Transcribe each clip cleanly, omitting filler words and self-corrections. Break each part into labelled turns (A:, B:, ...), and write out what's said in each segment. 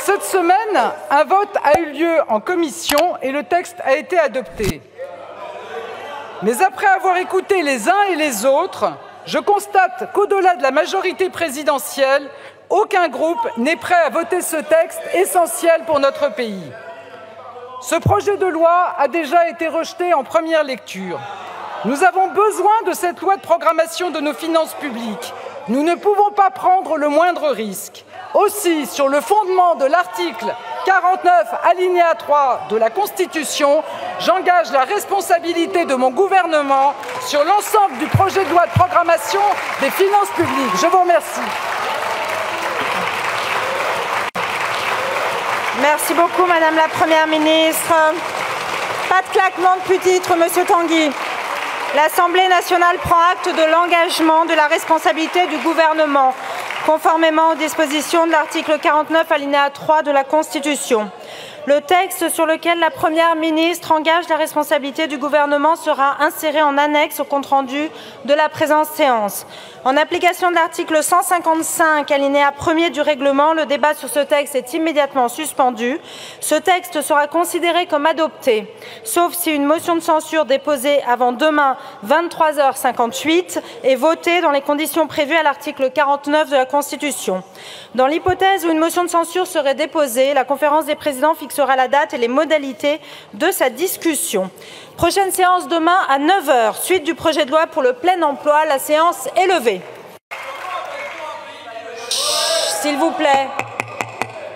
A: cette semaine, un vote a eu lieu en commission et le texte a été adopté. Mais après avoir écouté les uns et les autres, je constate qu'au-delà de la majorité présidentielle, aucun groupe n'est prêt à voter ce texte essentiel pour notre pays. Ce projet de loi a déjà été rejeté en première lecture. Nous avons besoin de cette loi de programmation de nos finances publiques. Nous ne pouvons pas prendre le moindre risque. Aussi, sur le fondement de l'article 49, alinéa 3 de la Constitution, j'engage la responsabilité de mon gouvernement sur l'ensemble du projet de loi de programmation des finances publiques. Je vous remercie.
B: Merci beaucoup, Madame la Première ministre. Pas de claquement de pupitre, Monsieur Tanguy. L'Assemblée nationale prend acte de l'engagement de la responsabilité du gouvernement, conformément aux dispositions de l'article 49, alinéa 3 de la Constitution. Le texte sur lequel la Première ministre engage la responsabilité du gouvernement sera inséré en annexe au compte-rendu de la présente séance. En application de l'article 155, alinéa 1er du règlement, le débat sur ce texte est immédiatement suspendu. Ce texte sera considéré comme adopté, sauf si une motion de censure déposée avant demain 23h58 est votée dans les conditions prévues à l'article 49 de la Constitution. Dans l'hypothèse où une motion de censure serait déposée, la conférence des présidents fixera la date et les modalités de sa discussion. Prochaine séance demain à 9h, suite du projet de loi pour le plein emploi. La séance est levée. S'il vous plaît.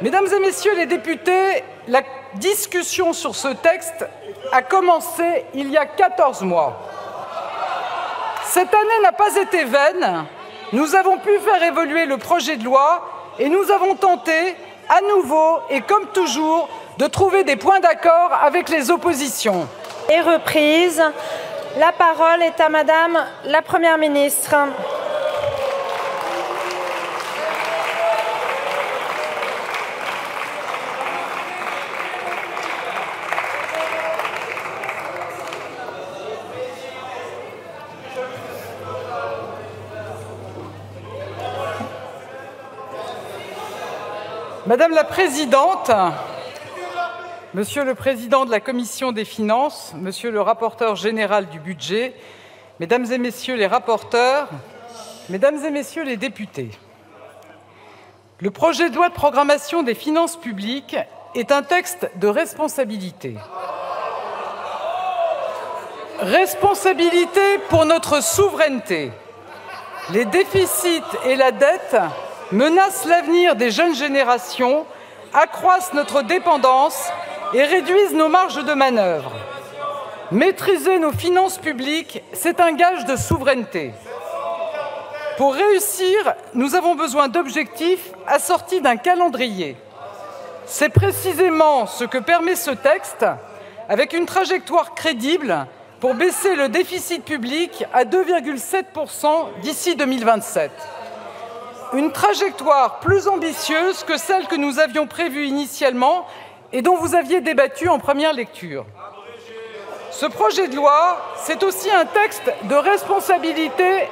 A: Mesdames et messieurs les députés, la discussion sur ce texte a commencé il y a 14 mois. Cette année n'a pas été vaine. Nous avons pu faire évoluer le projet de loi et nous avons tenté, à nouveau et comme toujours, de trouver des points d'accord avec les oppositions.
B: Et reprise. La parole est à Madame la Première ministre.
A: Madame la Présidente, Monsieur le Président de la Commission des finances, Monsieur le rapporteur général du budget, Mesdames et Messieurs les rapporteurs, Mesdames et Messieurs les députés, le projet de loi de programmation des finances publiques est un texte de responsabilité. Responsabilité pour notre souveraineté. Les déficits et la dette menacent l'avenir des jeunes générations, accroissent notre dépendance et réduisent nos marges de manœuvre. Maîtriser nos finances publiques, c'est un gage de souveraineté. Pour réussir, nous avons besoin d'objectifs assortis d'un calendrier. C'est précisément ce que permet ce texte, avec une trajectoire crédible pour baisser le déficit public à 2,7% d'ici 2027. Une trajectoire plus ambitieuse que celle que nous avions prévue initialement et dont vous aviez débattu en première lecture. Ce projet de loi, c'est aussi un texte de responsabilité.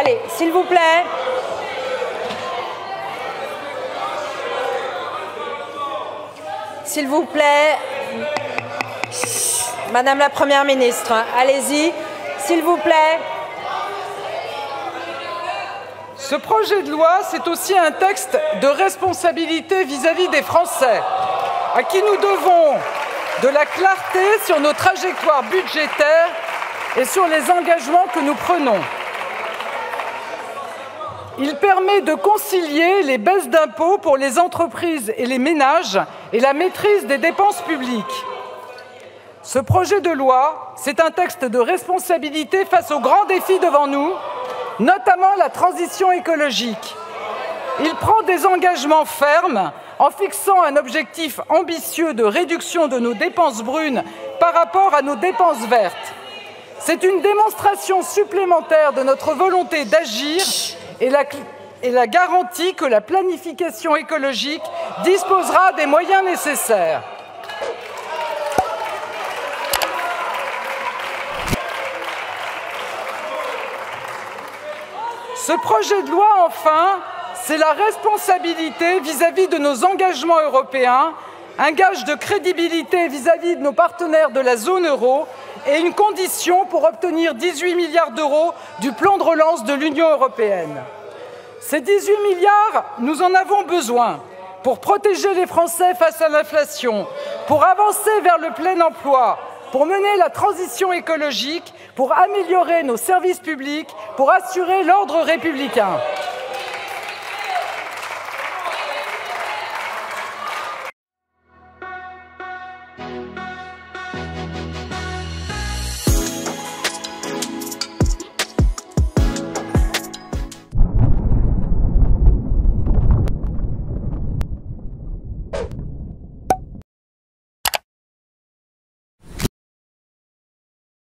B: Allez, s'il vous plaît. S'il vous plaît. Madame la Première ministre, allez-y. S'il vous plaît.
A: Ce projet de loi, c'est aussi un texte de responsabilité vis-à-vis des Français, à qui nous devons de la clarté sur nos trajectoires budgétaires et sur les engagements que nous prenons. Il permet de concilier les baisses d'impôts pour les entreprises et les ménages et la maîtrise des dépenses publiques. Ce projet de loi, c'est un texte de responsabilité face aux grands défis devant nous, notamment la transition écologique. Il prend des engagements fermes en fixant un objectif ambitieux de réduction de nos dépenses brunes par rapport à nos dépenses vertes. C'est une démonstration supplémentaire de notre volonté d'agir et la garantie que la planification écologique disposera des moyens nécessaires. Ce projet de loi, enfin, c'est la responsabilité vis-à-vis de nos engagements européens, un gage de crédibilité vis-à-vis de nos partenaires de la zone euro et une condition pour obtenir 18 milliards d'euros du plan de relance de l'Union européenne. Ces 18 milliards, nous en avons besoin pour protéger les Français face à l'inflation, pour avancer vers le plein emploi, pour mener la transition écologique, pour améliorer nos services publics, pour assurer l'ordre républicain.